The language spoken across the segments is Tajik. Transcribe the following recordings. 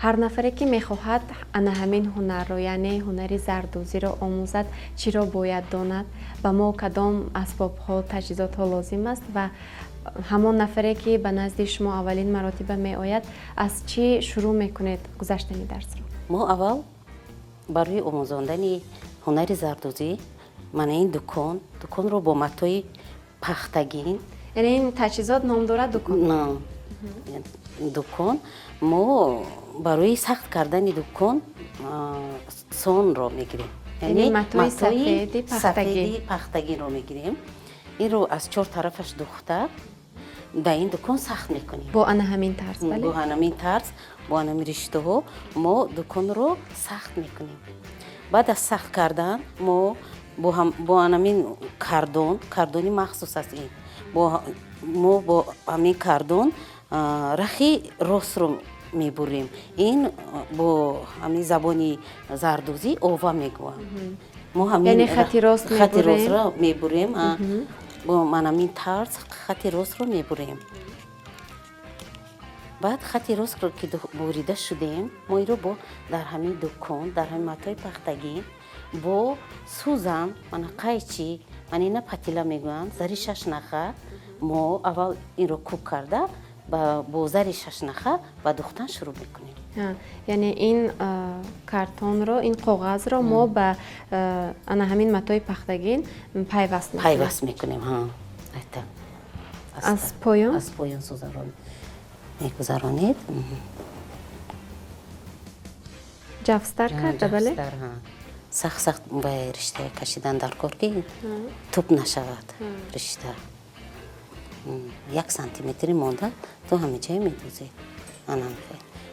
ҳар нафаре ки мехоҳад ана ҳамин ҳунарро, яъне ҳунари зардӯзиро омӯзад, чиро бояд донад, ба мо кадом асбобҳо, таҷҳизотҳо лозим аст ва ҳамон нафаре ки ба назди шумо аввалин маротиба меояд, аз чӣ шурӯъ мекунед гузаштани дарсро? мо аввал барои омӯзондани ҳунари зардӯзӣ мана ин дуконро бо матои пахтагин, яъне ин таҷҳизот ном дорад дукон? дукон мо барои сахт кардани дукон сонро мегирем, яъне матои сафеди пахтагинро мегирем. инро аз чор тарафаш духта дар ин дукон сахт мекунем. Бо ана ҳамин тарз, бале? Бо ҳамин тарз, бо ҳамин риштаҳо мо дуконро сахт мекунем. баъд аз сахт кардан мо бо ҳамин кардони махсус аст ин. мо бо ҳамин кардон рахи ростро мебурем. ин бо ҳамин забони зардӯзӣ ова мегӯям. мо яъне хати ростро мебурем. бо ҳамин тарз хати ростро мебурем. баъд хати ростро ки бурида шудем, мо инро дар ҳамин дукон, дар ҳамин матои пахтагин бо сӯзам, мана қайчи, манина патила мегӯям, зари 6 наха, мо аввал инро кӯк карда бо зари 6 наха ба духтан шурӯъ мекунем. яъне ин картонро, ин коғазро мо ба ана ҳамин матои пахтагин пайваст мекунем. аз поён мегузаронед. ҷавстар карда, бале? сахт ба ришта кашидан даркор ки туп нашавад ришта. 1 сантиметри монда то ҳама ҷай медӯзед.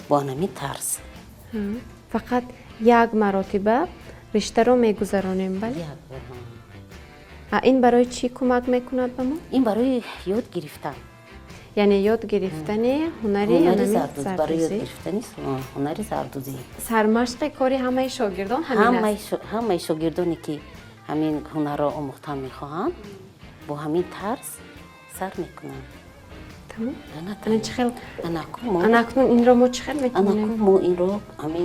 бо ҳамин тарз фақат як маротиба риштаро мегузаронем, бале? ин барои чӣ кӯмак мекунад ба мо? ин барои ёд гирифтан, яъне ёд гирифтани ҳунари зардӯзӣ. Сармашқи кори ҳамаи шогирдон ҳамин аст? ҳамаи шогирдоне ки ҳамин ҳунарро омӯхтан мехоҳанд, бо ҳамин тарз сар мекунанд. анакнун инро мо чӣ хел метавонем мо инро ҳамин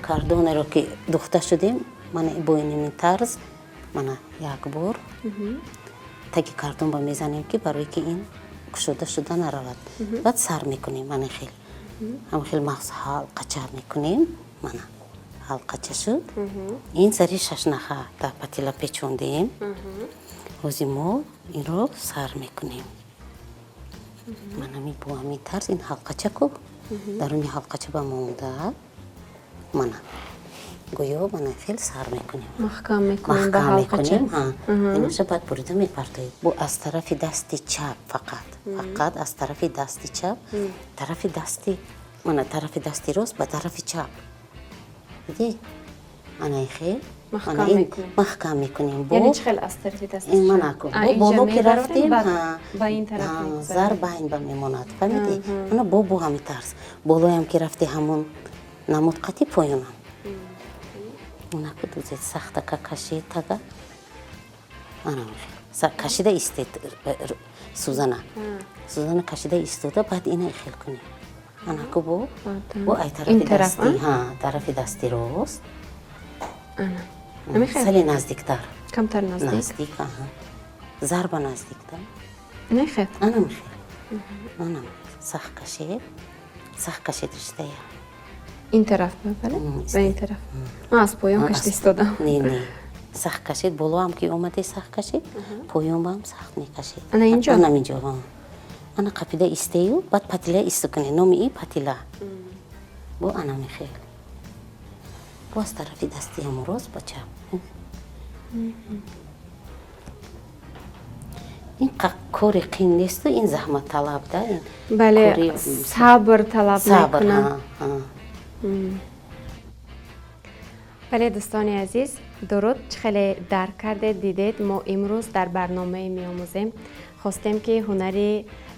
кардонеро ки духта шудем, мана бо ин тарз мана як бор таги кардонро мезанем ки барои ки ин кушода шуда наравад. баъд сар мекунем, мана хел мағз ҳалқача мекунем. мана ҳалқача шуд. ин зари 6 наха дар патила печондем. ҳозир мо инро сар мекунем. мана бо ҳамин тарз ин ҳалқача ку даруни ҳалқача ба мо монда, мана гӯё мана хел сар мекунем, маҳкам мекунем ба ҳалқача. инаша баъд бурида мепартоед. бо аз тарафи дасти чап фақат аз тарафи дасти чап, тарафи дасти рост ба тарафи чап, диди ана хел маҳкам мекунем. яъне чӣ хел аз тарафи дасти чап? боло ки рафтем ба ин тараф зар байн ба мемонад, фаҳмидӣ? ана бо ҳамин тарз болоям ки рафти ҳамон намуд қати поёнам. дӯзед сахтака кашид тага кашида истед сӯзана кашида истода, баъд ина ихел кунем. анаку бо ай тарафи дасти рост сали наздиктар, камтар наздик, зарба наздиктар. мехел сахт кашед риштая ин тараф, бале? ба ин тараф. аз поён кашида истодам. не сахт кашед, болоам ки омаде сахт кашед, поёнбам сахт мекашед. ана инҷо ана қапида истею, баъд патила исту кунед. номи ин патила бо ана мехел бо аз тарафи дасти ҳамо рост ба чап. ин кори қин несту, ин заҳматталаб да. бале, сабр талаб мекунад. бале дӯстони азиз, дуруд, чӣ хеле дарк кардед, дидед. мо имрӯз дар барномаи меомӯзем хостем ки ҳунари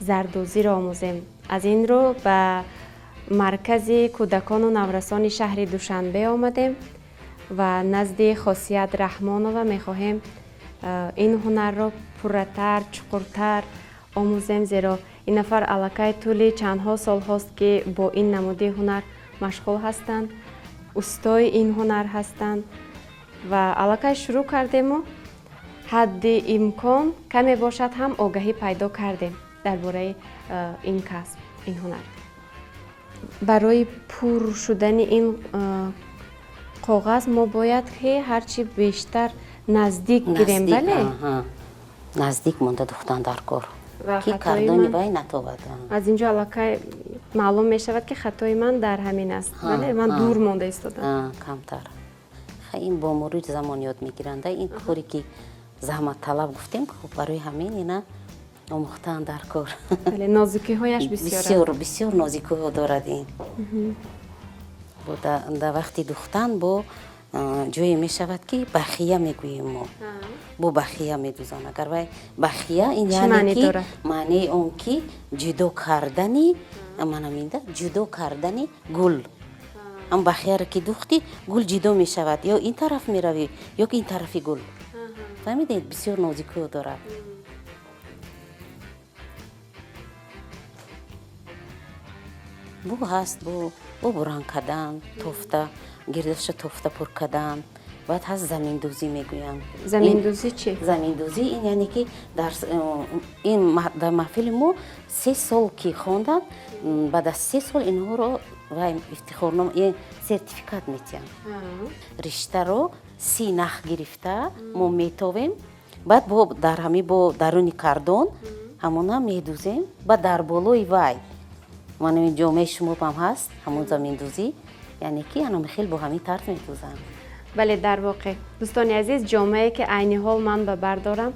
зардӯзиро омӯзем. аз ин рӯ ба маркази кӯдакону наврасони шаҳри душанбе омадем ва назди Хосият Раҳмонова мехоҳем ин ҳунарро пурратар, чуқуртар омӯзем, зеро ин нафар аллакай тӯли чандҳо сол ҳост ки бо ин намуди ҳунар машғул ҳастанд, устои ин ҳунар ҳастанд ва аллакай шурӯъ кардему ҳадди имкон каме бошад ҳам огаҳӣ пайдо кардем дар бораи ин касб, ин ҳунар. Барои пур шудани ин коғаз мо бояд ки ҳарчи бештар наздик гирем, бале? Наздик монда духтан дар кор ки кардони вай натовад. Аз инҷо аллакай маълум мешавад ки хатои ман дар ҳамин аст, бале? Ман дур монда истодам. Камтар. Ин бо мурури замон ёд мегиранда ин коре ки заҳматталаб гуфтем, барои ҳамин ина омӯхтаам дар кор. Бале, нозукиҳояш бисёр бисёр нозукиҳо дорад ин. Дар вақти духтан бо ҷое мешавад ки бахия мегӯем мо. Бо бахия медӯзанд. Агар вай бахия ин яъне ки маънии он ки ҷудо кардани манаминда ҷудо кардани гул. ам бахияро ки духтӣ гул ҷудо мешавад, ё ин тараф меравӣ ё ин тарафи гул. фаҳмидед, бисёр нозукиҳо дорад. бо ҳаст бо буран кардан, тофта гирдаша тофта пур кардан. Баъд ҳаст заминдӯзӣ мегӯянд. Заминдӯзӣ чӣ? Заминдӯзӣ ин яъне ки дар маҳфили мо 3 сол ки хонданд, баъд аз 3 сол инҳоро вай ифтихорнома сертификат метиҳанд. Риштаро 30 нах гирифта мо метовем, баъд дар ҳами бо даруни кардон ҳамона медӯзем, баъд дар болои вай манами ҷомеаи шумо ҳам ҳаст, ҳамон заминдӯзӣ, яъне ки анами хел бо ҳамин тарз медӯзанд. бале, дар воқеъ дӯстони азиз, ҷомеае ки айни ҳол ман ба бар дорам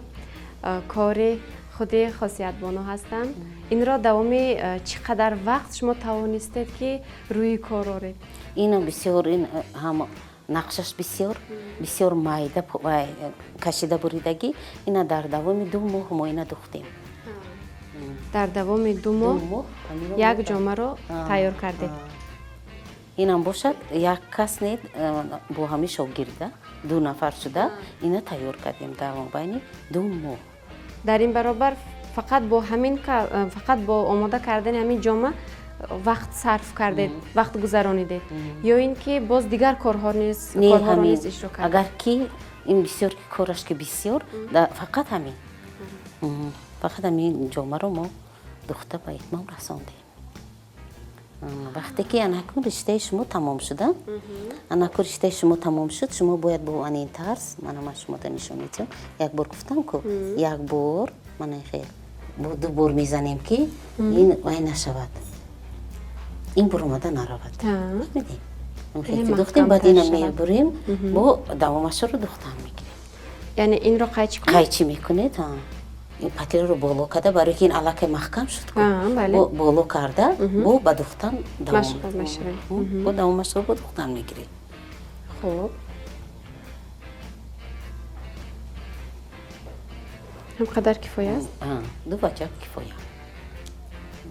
кори худи хосиятбоно ҳастанд. Инро давоми чӣ қадар вақт шумо тавонистед ки рӯи кор оред? Ина бисёр ҳам нақшаш бисёр майда кашида буридагӣ, ина дар давоми 2 моҳ мо ина духтем. Дар давоми 2 моҳ як ҷомаро тайёр кардед? Инам бошад як кас нед бо ҳами шогирда 2 нафар шуда ина тайёр кардем дар байни 2 моҳ. Дар ин баробар фақат бо омода кардани ҳамин ҷома вақт сарф кардед, вақт гузаронидед, ё ин ки боз дигар корҳоро низ иҷро кардед? Агар ки ин бисёр кораш ки бисёр, фақат ҳамин ҷомаро мо духта ба итмом расондем. вақте ки анакун риштаи шумо тамом шуд, шумо бояд бо анин тарз, ман шумода нишон медиҳам, як бор гуфтам ку як бор бо 2 бор мезанем ки ин вай нашавад, ин буромада наравад. духтем, баъд ина мебурем, бо давомашро духтан мегирем. Яъне инро қайчӣ мекунед, патлиро боло карда, барои ки ин аллакай маҳкам шуд, боло карда бо ба духтан давомашро бо духтан мегиред. хуб, ҳам қадар кифоя аст? 2 ваҷа кифоя.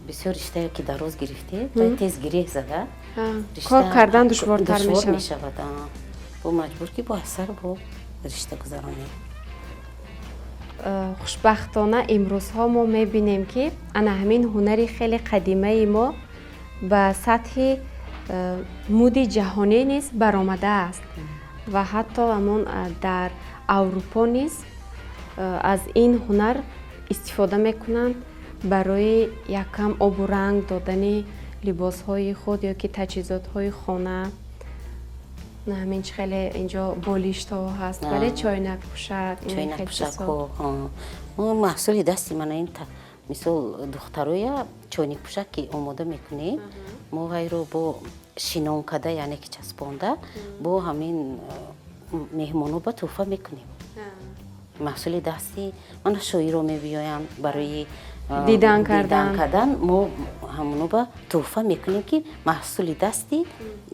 бисёр риштае ки дароз гирифтед, вай тез гиреҳ зада кор кардан душвортар мешавад. бо маҷбур ки бо асар бо ришта гузаронед. хушбахтона имрӯзҳо мо мебинем ки ана ҳамин ҳунари хеле қадимаи мо ба сатҳи муди ҷаҳонӣ низ баромадааст ва ҳатто ҳамон дар аврупо низ аз ин ҳунар истифода мекунанд барои якам обу ранг додани либосҳои худ ё ки таҷҳизотҳои хона. ҳамин чӣ хеле инҷо болиштҳо ҳаст, вале чойнакпӯшак маҳсули дасти мана ин мисол духтароя чойнакпӯшак ки омода мекунем, мо вайро бо шинон карда, яъне ки часпонда бо ҳамин меҳмонҳо ба тӯҳфа мекунем. маҳсули дасти мана шоиро мебиёянд барои дидан кардан, мо ҳамоно ба тӯҳфа мекунем ки маҳсули дасти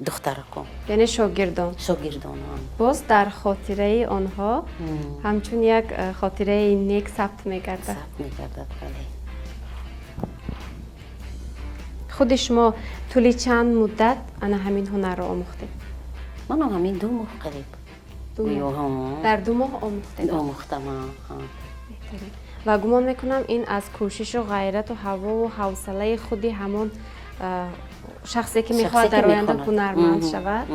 духтаракон, яъне шогирдон боз дар хотираи онҳо ҳамчун як хотираи нек сабт мегардад. худи шумо тӯли чанд муддат ана ҳамин ҳунарро омӯхтед? манам ҳамин 2 моҳ қариб. дар 2 моҳ омӯхтам. ва гумон мекунам ин аз кӯшишу ғайрату ҳавову ҳавсалаи худи ҳамон шахсе ки мехоҳад дар оянда ҳунарманд шавад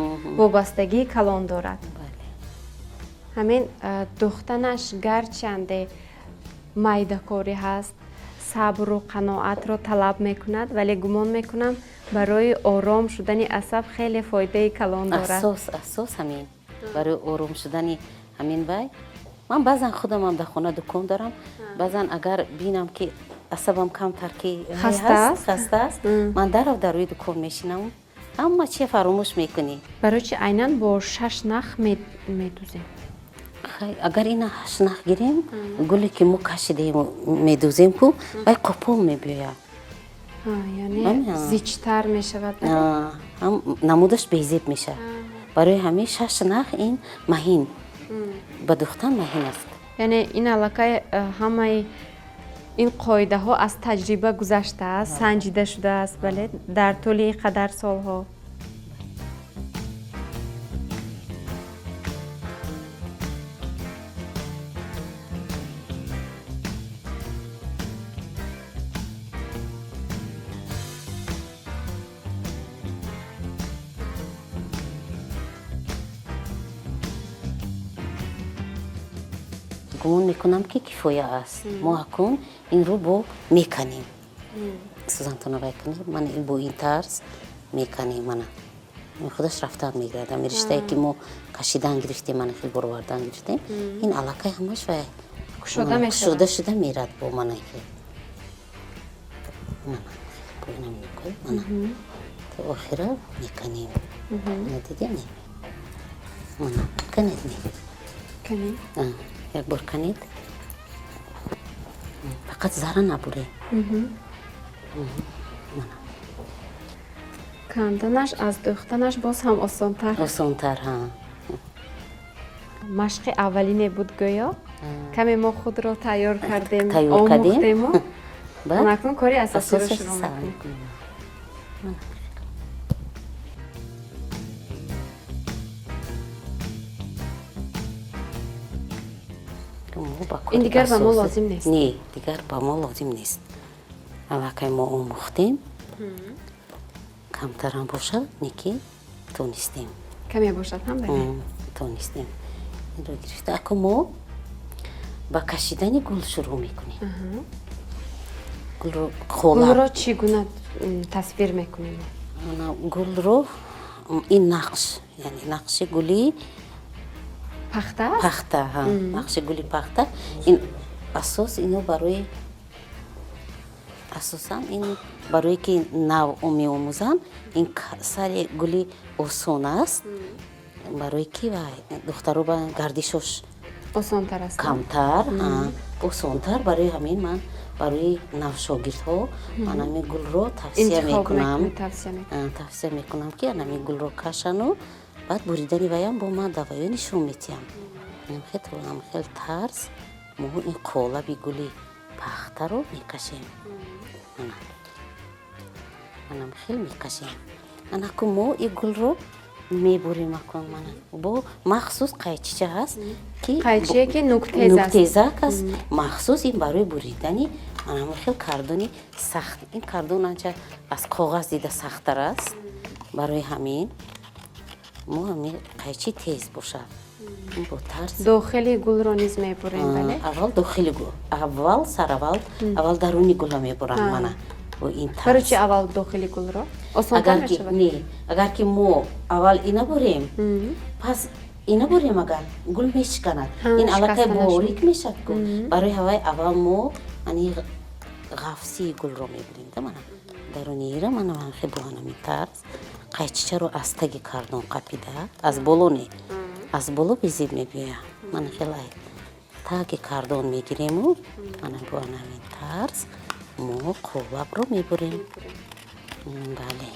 вобастагии калон дорад. ҳамин духтанаш гарчанде майдакорӣ ҳаст, сабру қаноатро талаб мекунад, вале гумон мекунам барои ором шудани асаб хеле фоидаи калон дорад. асос ҳамин барои ором шудани ҳамин вай ман баъзан худамам дар хона дукон дорам, баъзан агар бинам ки асабам камтар ки хаста аст ман дар рӯи дукон мешинам, ҳама чи фаромӯш мекунӣ. барои чи айнан бо 6 нах медузем? агар ина 8 нах гирем гуле ки мо кашидаем медузем ку вай қопол мебиёяд, яъне зичтар мешавад, намудаш безеб мешавад. барои ҳамин 6 нах ин маҳин ба духтан маҳин аст. яъне ин аллакай ҳамаи ин қоидаҳо аз таҷриба гузаштааст, санҷида шудааст, бале дар тӯли қадар солҳо. гумон мекунам ки кифоя аст. мо акун инро бо меканем. сӯзантона вай кунем, ман бо ин тарз меканем. мана худаш рафтан мегардам. риштае ки мо кашидан гирифтем, мана хел боровардан гирифтем, ин аллакай ҳамаш вай кушода шуда мерад бо мана. мана то охира меканем. мана дидем мана канед як бор канед, фақат зара набуре. канданаш аз духтанаш боз ҳам осонтар. ҳа. машқи аввалине буд гӯё. каме мо худро тайёр кардем, омӯхтему. акнун кори асосиро шурӯъ мекунем. ин дигар ба мо лозим нест. Не, дигар ба мо лозим нест. аллакай мо омӯхтем, камтарам бошад, неки тонистем. каме бошад ҳам тонистем. инро гирифта аку мо ба кашидани гул шурӯъ мекунем. гулро чӣ гуна тасвир мекунем? гулро ин нақш, яъне нақши гули пахта, нақши гули пахта. ин асос ино барои асосан ин барое ки нав меомӯзам, ин сари гули осон аст, барое ки духтаро ба гардишош осонтар аст, камтар, осонтар. барои ҳамин ман барои навшогирдҳо ман ҳамин гулро тавсия мекунам ки ҳамин гулро кашану баъд буридани ваям бо ман даваё нишон метиҳам. хел тарз мо ин қолаби гули пахтаро мекашем. манам хел мекашем. анаку мо ин гулро мебурем акун мана бо махсус қайчича ҳаст ки қайчие ки нуктезак аст, махсус ин барои буридани манам хел кардони сахт. ин кардон анча аз коғаз дида сахттар аст. барои ҳамин мо ҳамин қайчи тез бошад. бо тарз дохили гулро низ мебурем. бале аввал дохили гул, аввал даруни гулро мебурам мана бо ин тарз. барои чи аввал дохили гулро осонтар мешавад? Не, агар ки мо аввал ина бурем, пас ина бурем, агар гул мешиканад, ин аллакай борик мешад. барои ҳавай аввал мо ани ғафси гулро мебурем да мана даруни ира мана хел бо ҳамин тарз қайчичаро аз таги кардон қапида, аз боло не, аз боло безеб мебиёя. мана хел таги кардон мегирему, мана бо ҳамин тарз мо қолабро мебурем. бале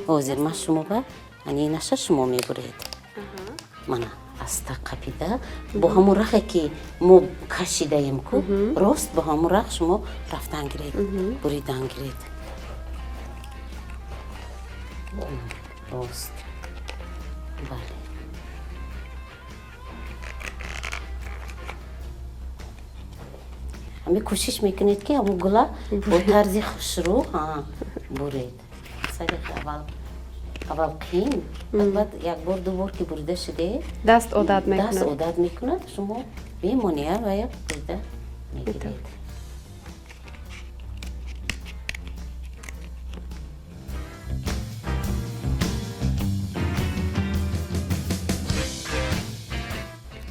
ҳозир ман шумо ба ани наша шумо мебуред. мана аз так қапида бо ҳамон рахе ки мо кашидаем ку рост бо ҳамон рах шумо рафтан гиред, буридан гиред. рост. бале ҳамин кӯшиш мекунед ки ҳамон гула бо тарзи хушрӯ буред. сари аввал қиин, баъд як бор ду бор ки бурида шуде даст одат мекунад, шумо бемония ва як бурида мегиред.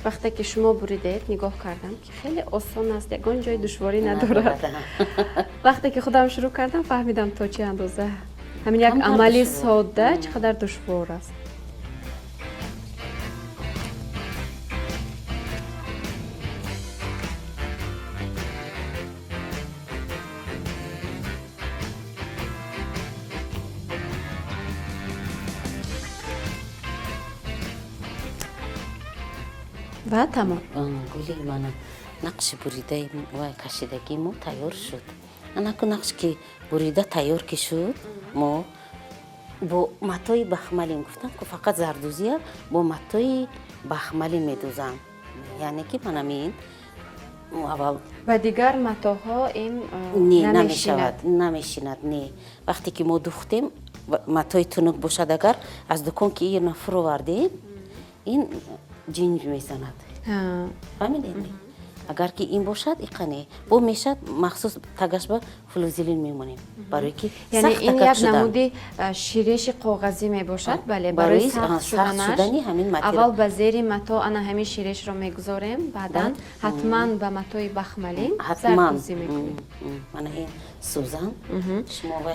вақте ки шумо буридед нигоҳ кардам ки хеле осон аст, ягон ҷои душворӣ надорад. вақте ки худам шурӯъ кардам фаҳмидам то чӣ андоза ҳамин як амали содда чӣ қадар душвор аст. ва тамом гули мана нақши буридаи ва кашидагии мо тайёр шуд. анаку нақш ки бурида тайёр ки шуд, мо бо матои бахмалин гуфтам ки фақат зардузия бо матои бахмалин медузам, яъне ки манамин аввал ва дигар матоҳо ин намешинад. Не, вақте ки мо духтем матои тунук бошад, агар аз дукон ки ина фуровардем ин ҷинҷ мезанад. фаҳмидед? агар ки ин бошад иқане бо мешад махсус тагаш ба флузелин мемонем, барои ки яъне ин як намуди ширеши коғазӣ мебошад. Бале, барои сахт шудани ҳамин материал аввал ба зери мато ана ҳамин ширешро мегузорем, баъдан ҳатман ба матои бахмалин зардузӣ мекунем. мана ин сӯзан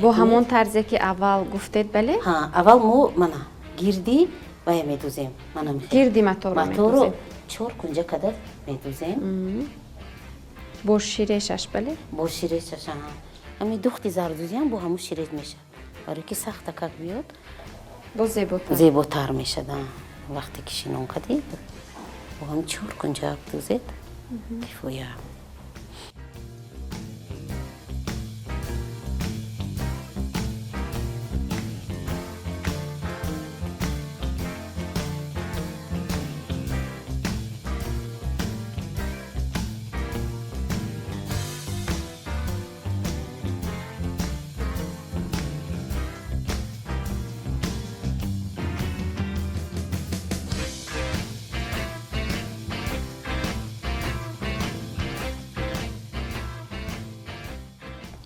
бо ҳамон тарзе ки аввал гуфтед. Бале, аввал мо мана гирди вая медузем, гирди маторо 4 кунҷа кадар медузем бо ширешаш. Бале, бо ширешаш ҳамин духти зардузиам бо ҳамун ширеш мешад, барои ки сахта как биёд бо зеботар мешад. вақте ки шинон кадӣ бо ҳамин 4 кунҷа дузед кифоя.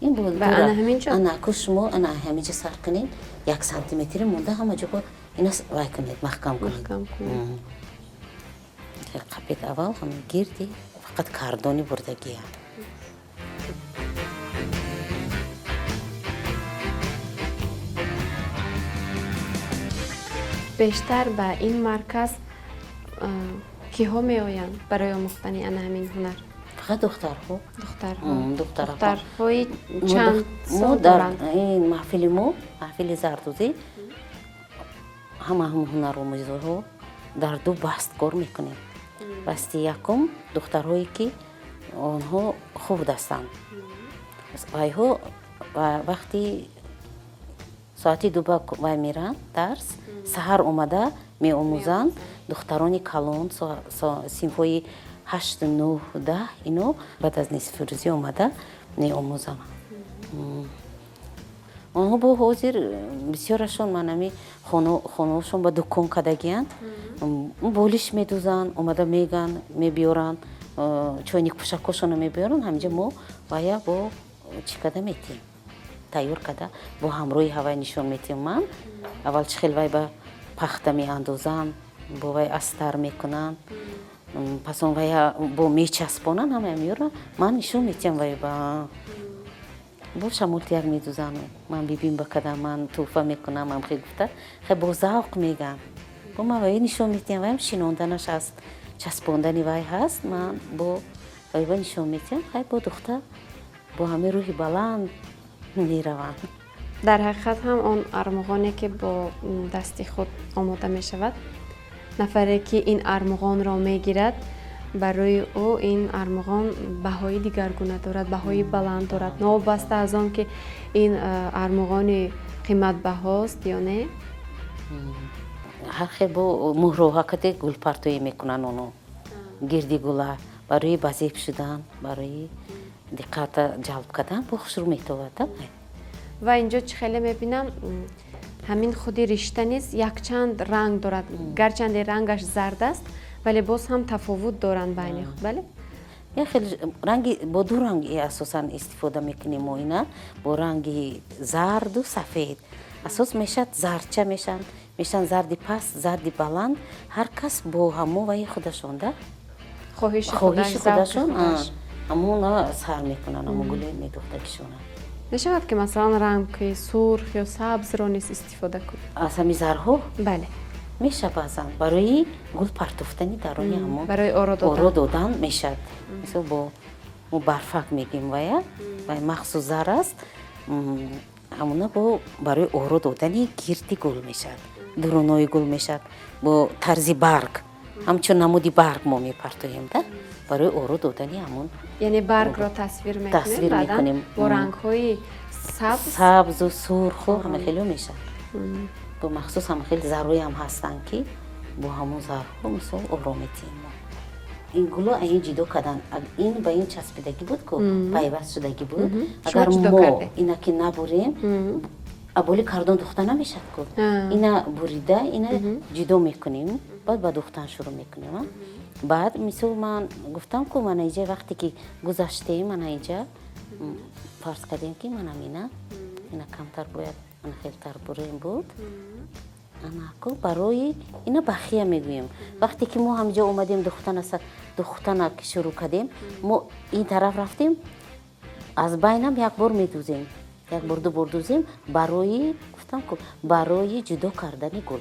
ин буд шумо ана ҳаминҷа сар кунед, 1 сантиметри монда ҳама ҷого ина вай кунед, маҳкам кунед. қапед аввал ҳамин гирди фақат кардони бурдагия. бештар ба ин марказ киҳо меоянд барои омӯхтани ана ҳамин ҳунар? фақат духтарҳои чанд сол доранд? ин маҳфили мо, маҳфили зардузӣ, ҳама ҳунаромӯзҳо дар 2 баст кор мекунем. басти якум духтарҳое ки онҳо хурд ҳастанд, вайҳо вақти соати 2 ба вай меранд дарс, саҳар омада меомӯзанд духтарони калон синфҳои 8, 9, 10 ино баъд аз нисфирӯзӣ омада меомӯзанд. онҳо бо ҳозир бисёрашон манами хонаҳошон ба дукон кадагиянд, болиш медузанд, омада меган мебиёранд, чойник пушакошона мебиёранд, ҳаминҷа мо вая бо чӣ када метиҳем, тайёр када бо ҳамроҳи ҳавай нишон метиҳем. ман аввал чӣ хел вай ба пахта меандозанд, бо вай астар мекунанд, пас он вая бо мечаспонанд, ҳама меёранд, ман нишон метиҳам вай ба бо шамолти як медузам, ман бибин ба када ман тӯҳфа мекунам, ман хел гуфта хе бо завқ меган, бо ман вай нишон метиҳам, вайм шинонданаш ҳаст, часпондани вай ҳаст, ман бо вай ба нишон метиҳам, хай бо духтар бо ҳамин рӯҳи баланд мераванд. дар ҳақиқат ҳам он армуғоне ки бо дасти худ омода мешавад, нафаре ки ин армуғонро мегирад, барои ӯ ин армуғон баҳои дигаргуна дорад, баҳои баланд дорад, новобаста аз он ки ин армуғони қиматбаҳост ё не. ҳар хел бо муҳроҳакате гулпартоӣ мекунанд, оно гирди гула барои базеб шудан, барои диққата ҷалб кардан бо хушрӯ метавад. و اینجا چه خیلی میبینم همین خودی رشته نیست، یک چند رنگ دارد، گرچند رنگش زرد است ولی باز هم تفاوت دارند بین خود. بله یا خیلی رنگی با دو رنگی اساسا استفاده میکنیم ما اینا، با رنگی زرد و سفید اساس میشد زردچه میشن زردی پست زردی بلند، هر کس با همو وای خودشون ده خواهش خودشون همون سر میکنن، همون گلی میدوخته کشونن. نشود که مثلا رنگ سرخ یا سبز رو نیست استفاده کنید از همین زرها؟ بله میشه بازم برای گل پرتوفتنی درونی همون برای آرو دادن میشد. مثلا با برفک میگیم و مخصوص زر است، همونا با برای آرو دادنی گیردی گل میشد، درونای گل میشد با طرزی برگ، همچون نمودی برگ ما میپرتویم ده برای آرو دادنی همون. یعنی برگ را تصویر میکنیم با رنگ های سبز و سرخ و همه خیلی میشد. با مخصوص هم خیلی زروی هم هستن که با همون زرها مثلا آرو میتیم. این گلو این جدا کردن، این با این چسبیدگی بود که پیوست شدگی بود، اگر ما اینا که نبریم ابولی کردن دختن نمیشد که اینا بریده اینا جدا میکنیم، بعد با دختن شروع میکنیم. بعد مثلا من گفتم که من اینجا وقتی که گذاشتیم من اینجا فرض کردیم که من اینا کمتر باید من خیلی تر بریم بود، اما که برای اینا بخیه میگویم. وقتی که ما همجا اومدیم دختن که شروع کردیم، ما این طرف رفتیم از بینم یک بار میدوزیم، یک بار دو بار دوزیم برای گفتم که برای جدا کردن گل.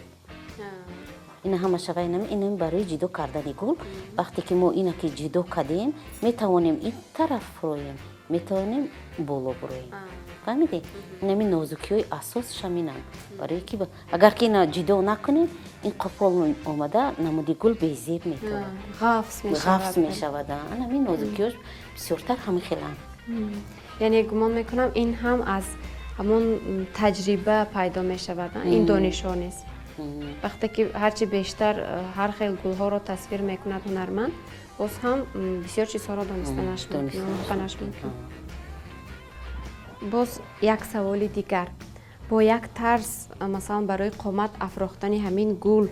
اینا همه شبه اینا برای جدا کردن گل. وقتی که ما اینا که جدا کردیم میتوانیم این طرف رویم، میتوانیم بالا برویم. فهمیدی؟ نمی نازکی های اساس شمینن برای که اگر که اینا جدا نکنیم این قفل اومده نمودی گل بیزیب میتونه غفص میشود. نمی نازکی هاش بسیارتر همه خیلن. یعنی گمان میکنم این هم از همون تجربه پیدا میشود، این دانش‌ها نیست. وقتی که هرچی بیشتر هر خیل گل ها رو تصویر میکند هنرمند، باز هم بسیار چیزها رو دانستنش میکنه. باز یک سوال دیگر، با یک طرز مثلا برای قامت افراختن همین گل،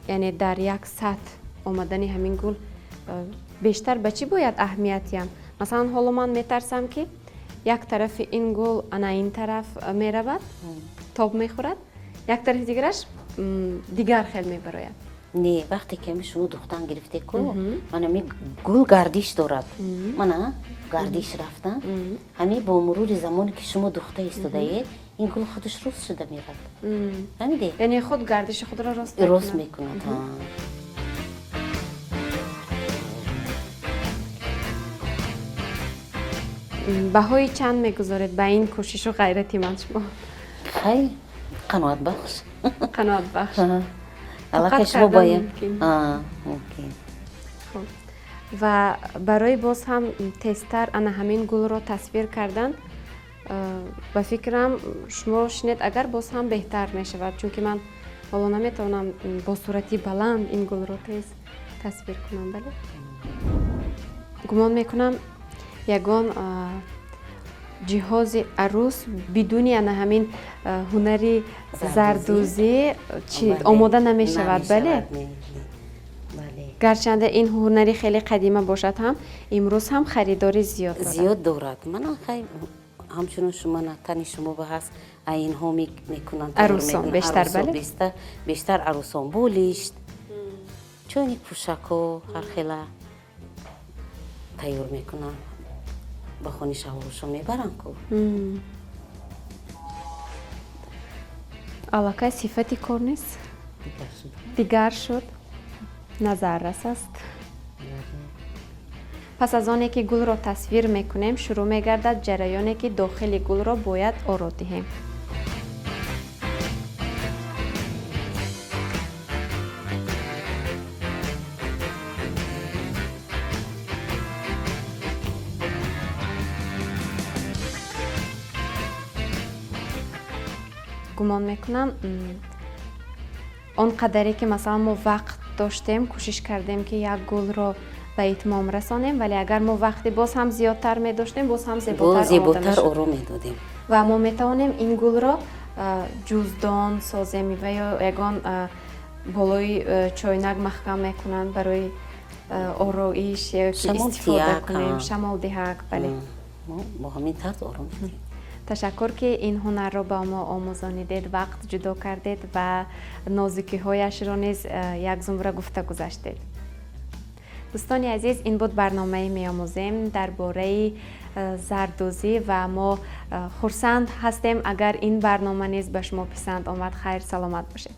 یعنی در یک سطح آمدن همین گل بیشتر به چی باید اهمیتی هم؟ مثلا حالا من میترسم که یک طرف این گل انا این طرف میرود تاب میخورد، یک طرف دیگرش دیگر خیلی میبراید. نه وقتی که شما دختن گرفته کو من گل گردش دارد، من گردش رفتم همین با مرور زمانی که شما دختر ایستاده این گل خودش راست شده میرد. فهمیدی؟ یعنی خود گردش خود را راست میکند. بهای چند میگذارید به این کوشش و غیرتی من شما؟ خیلی قناعت بخش. قناعت بخش. علاقه شما باید ممکن. خب و برای باز هم تستر انا همین گل رو تصویر کردن، با فکرم شما شنید اگر باز هم بهتر می شود، چون که من حالا نمیتونم با صورتی بلند این گل رو تصویر کنم. بله گمان میکنم یگان جهاز عروس بدون انا همین هنری زردوزی آماده نمی شود. بله گرچند این هنری خیلی قدیمه باشد هم امروز هم خریداری زیاد دارد. من خیلی همچنان شما تنی شما به هست این ها میکنند عروسان بیشتر. بله بیشتر عروسان بولیشت چون یک پوشاکو هر خیلی تیار میکنن با خونی شوهرشون میبرن کو. علاقه صفتی کار نیست دیگر شد نظر رس است. پس از آنی که گل را تصویر میکنیم شروع میگردد جریانی که داخل گل را باید آرو دهیم. گمان میکنم اون قدری که مثلا ما وقت داشتیم کوشش کردیم که یک گل را به اتمام رسانیم، ولی اگر ما وقتی باز هم زیادتر می داشتیم باز هم زیباتر آرو می دادیم. ва мо метавонем ин гулро ҷуздон созем ва ё ягон болои чойнак маҳкам мекунанд барои ороиш ё ки истифода кунем, шамолдиҳак. Бале, бо ҳамин тарз ором медиҳем. ташаккур ки ин ҳунарро ба мо омӯзонидед, вақт ҷудо кардед ва нозукиҳояшро низ як зумра гуфта гузаштед. дӯстони азиз, ин буд барномаи меомӯзем дар бораи зардӯзӣ ва мо хурсанд ҳастем агар ин барнома низ ба шумо писанд омад. Хайр саломат бошед.